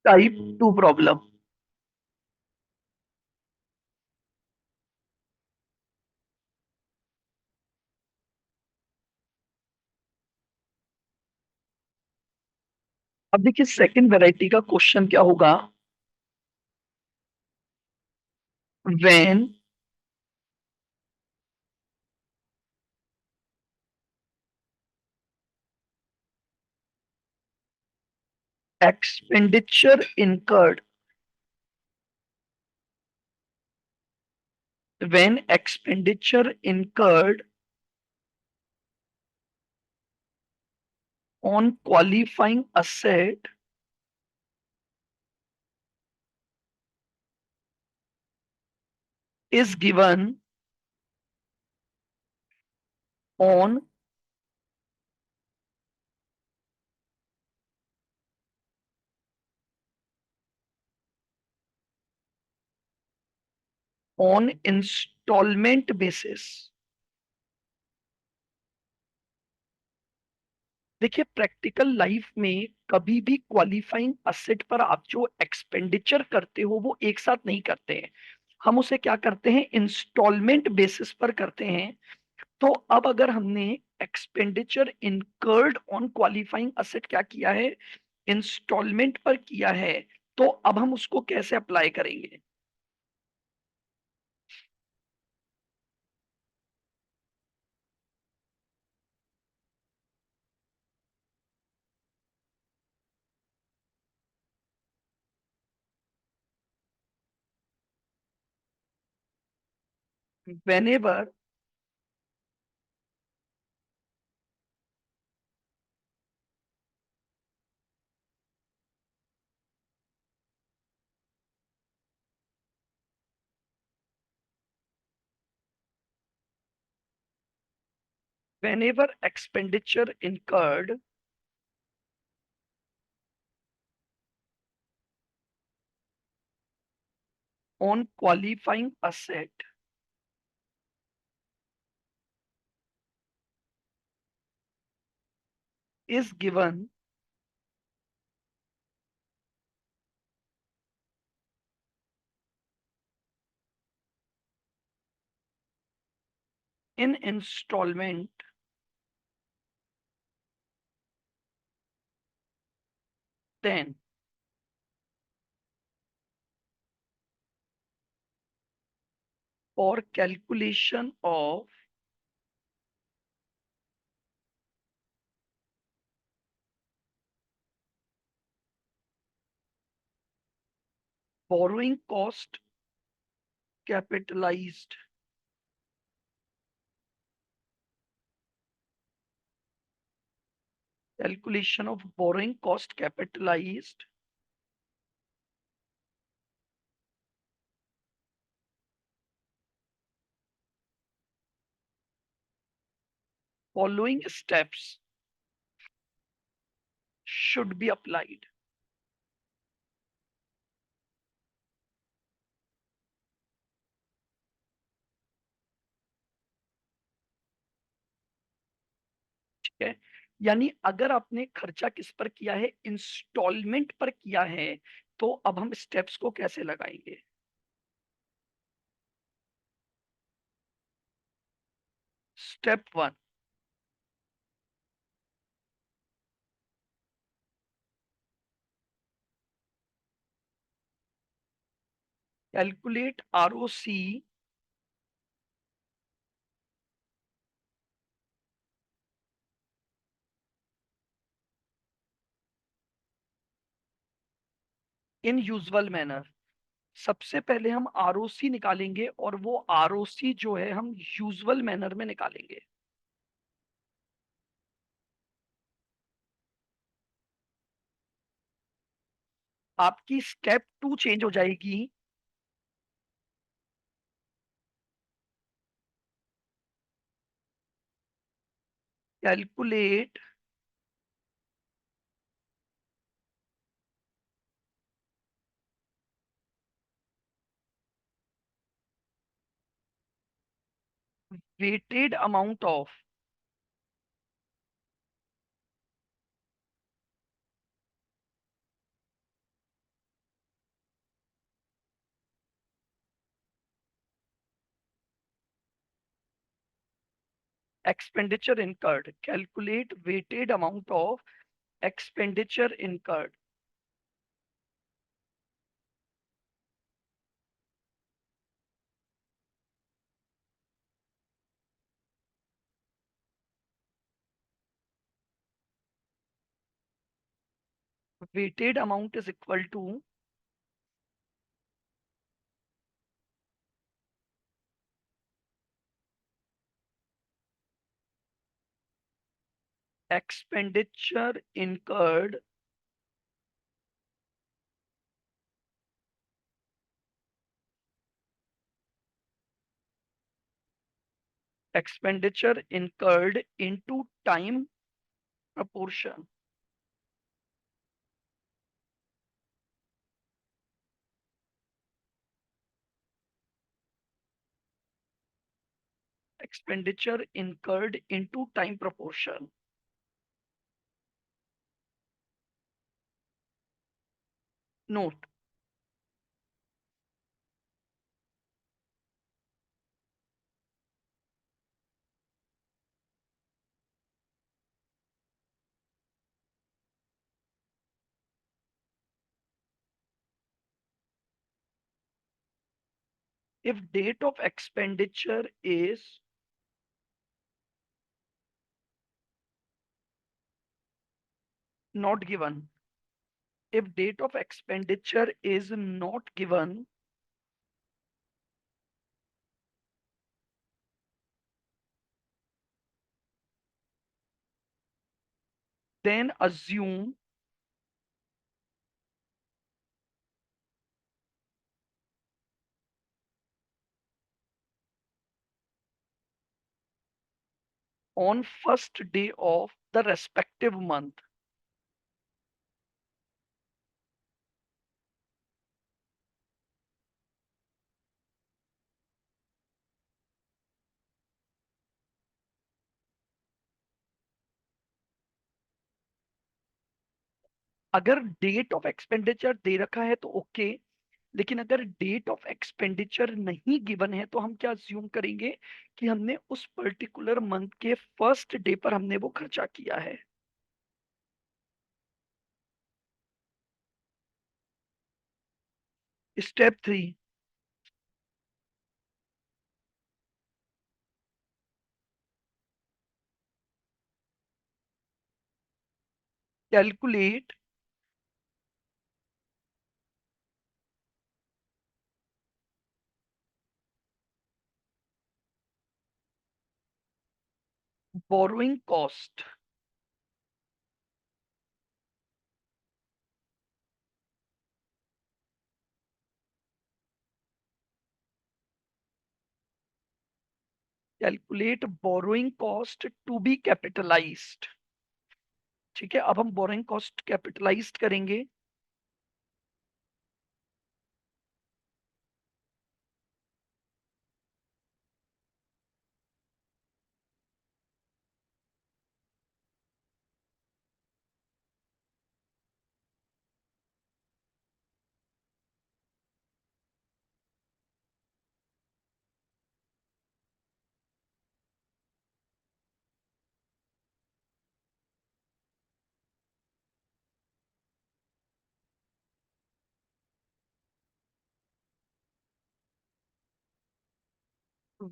Type 2 problem. अब देखिए second variety का क्वेश्चन क्या होगा। When expenditure incurred, when expenditure incurred on qualifying asset is given on instalment basis. देखिए practical life में कभी भी क्वालिफाइंग असेट पर आप जो एक्सपेंडिचर करते हो वो एक साथ नहीं करते हैं। हम उसे क्या करते हैं, इंस्टॉलमेंट बेसिस पर करते हैं। तो अब अगर हमने expenditure incurred on qualifying asset क्या किया है, इंस्टॉलमेंट पर किया है, तो अब हम उसको कैसे अप्लाई करेंगे। whenever whenever expenditure incurred on qualifying asset is given in installment, then for calculation of borrowing cost capitalized, calculation of borrowing cost capitalized following steps should be applied। ठीक है, यानी अगर आपने खर्चा किस पर किया है, इंस्टॉलमेंट पर किया है, तो अब हम स्टेप्स को कैसे लगाएंगे। स्टेप 1, कैलकुलेट आरओसी इन यूजुअल मैनर। सबसे पहले हम आरओसी निकालेंगे और वो आरओसी जो है हम यूजुअल मैनर में निकालेंगे। आपकी स्टेप 2 चेंज हो जाएगी। Calculate weighted amount of expenditure incurred. Calculate weighted amount of expenditure incurred. Weighted amount is equal to expenditure incurred expenditure incurred into time proportion. Expenditure incurred into time proportion. Note, if date of expenditure is not given, if date of expenditure is not given, then assume on first day of the respective month. अगर date of expenditure दे रखा है तो okay, लेकिन अगर date of expenditure नहीं given है तो हम क्या अज्यूम करेंगे कि हमने उस पर्टिकुलर मंथ के फर्स्ट डे पर हमने वो खर्चा किया है। Step 3, calculate borrowing cost. Calculate borrowing cost to be capitalised. ठीक है, अब हम बोरोइंग कॉस्ट कैपिटलाइज्ड करेंगे।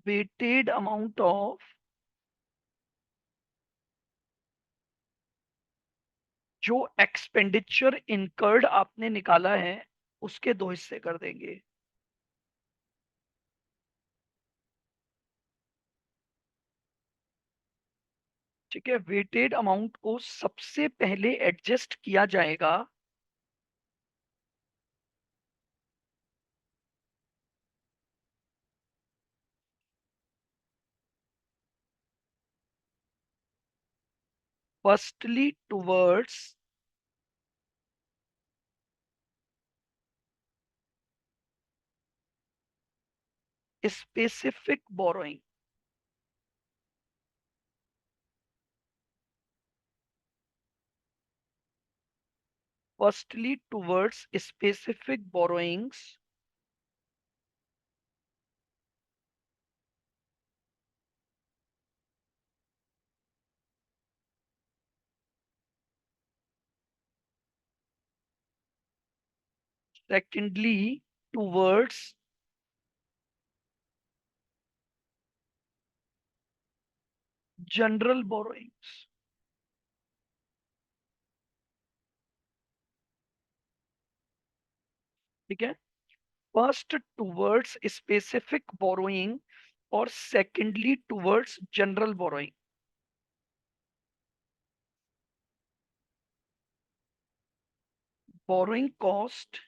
वेटेड अमाउंट ऑफ जो एक्सपेंडिचर इनकर्ड आपने निकाला है उसके दो हिस्से कर देंगे। ठीक है, वेटेड अमाउंट को सबसे पहले एडजस्ट किया जाएगा firstly towards specific borrowing. Firstly towards specific borrowings. Secondly towards general borrowings. ठीक है? First towards specific borrowing or secondly towards general borrowing. Borrowing cost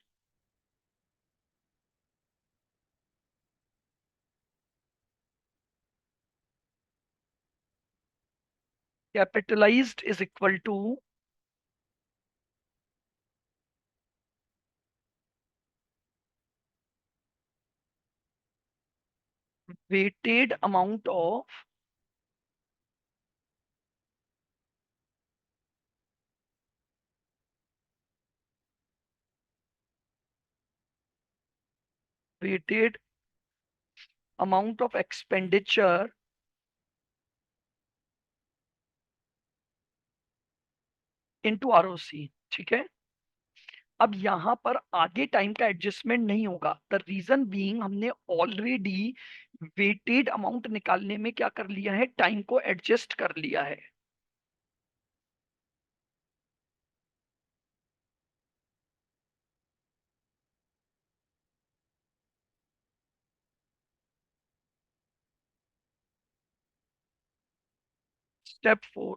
capitalized is equal to weighted amount of weighted amount of expenditure into ROC. ठीक है? अब यहां पर आगे time का adjustment नहीं होगा। द रीजन बीइंग हमने ऑलरेडी वेटेड अमाउंट निकालने में क्या कर लिया है, टाइम को एडजस्ट कर लिया है। Step 4,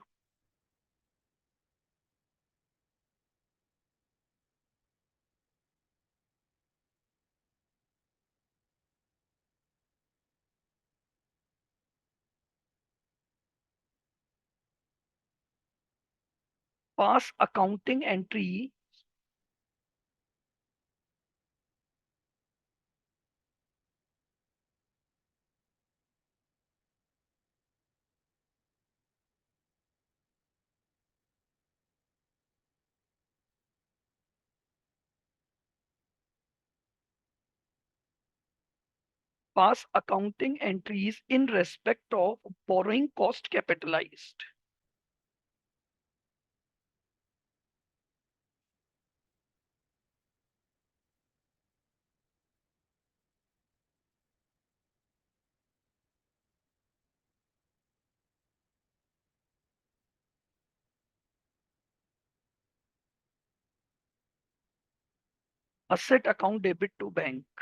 pass accounting entry pass accounting entries in respect of borrowing cost capitalised. Asset account debit to bank.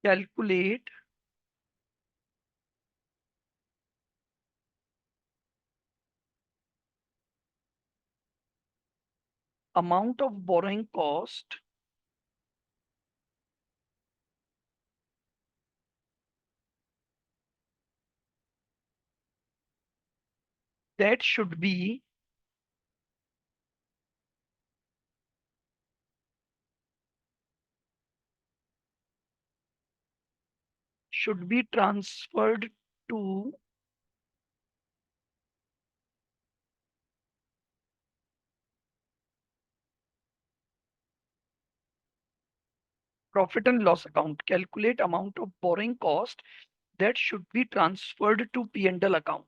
Calculate amount of borrowing cost that should be transferred to profit and loss account। Calculate amount of borrowing cost that should be transferred to P&L account।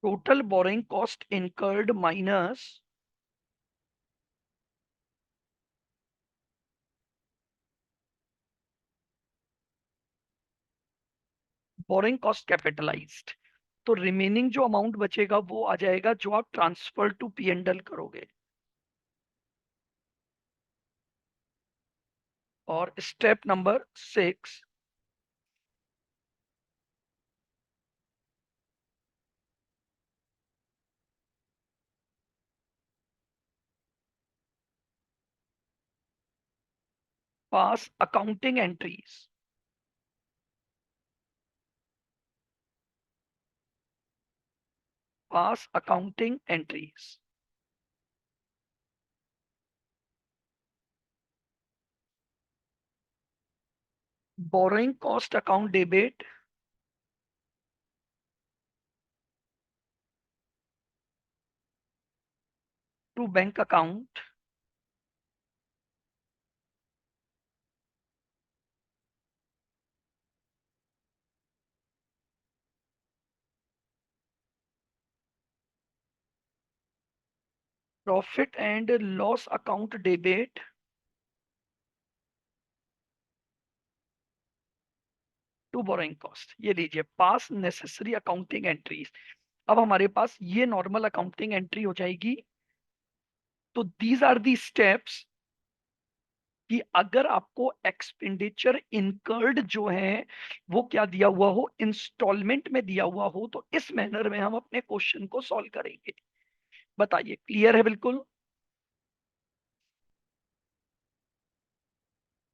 Total borrowing cost incurred minus borrowing cost capitalised. तो remaining जो amount बचेगा वो आ जाएगा जो आप transfer to P and L करोगे। और step number 6, pass accounting entries. Pass accounting entries. Borrowing cost account debit to bank account. Profit and loss account debit to borrowing cost. ये लीजिए, पास नेसेसरी अकाउंटिंग एंट्रीज। अब हमारे पास ये normal accounting entry हो जाएगी। तो दीज आर दी स्टेप्स कि अगर आपको एक्सपेंडिचर इनकर्ड जो है वो क्या दिया हुआ हो, इंस्टॉलमेंट में दिया हुआ हो, तो इस मैनर में हम अपने क्वेश्चन को सॉल्व करेंगे। बताइए, क्लियर है बिल्कुल?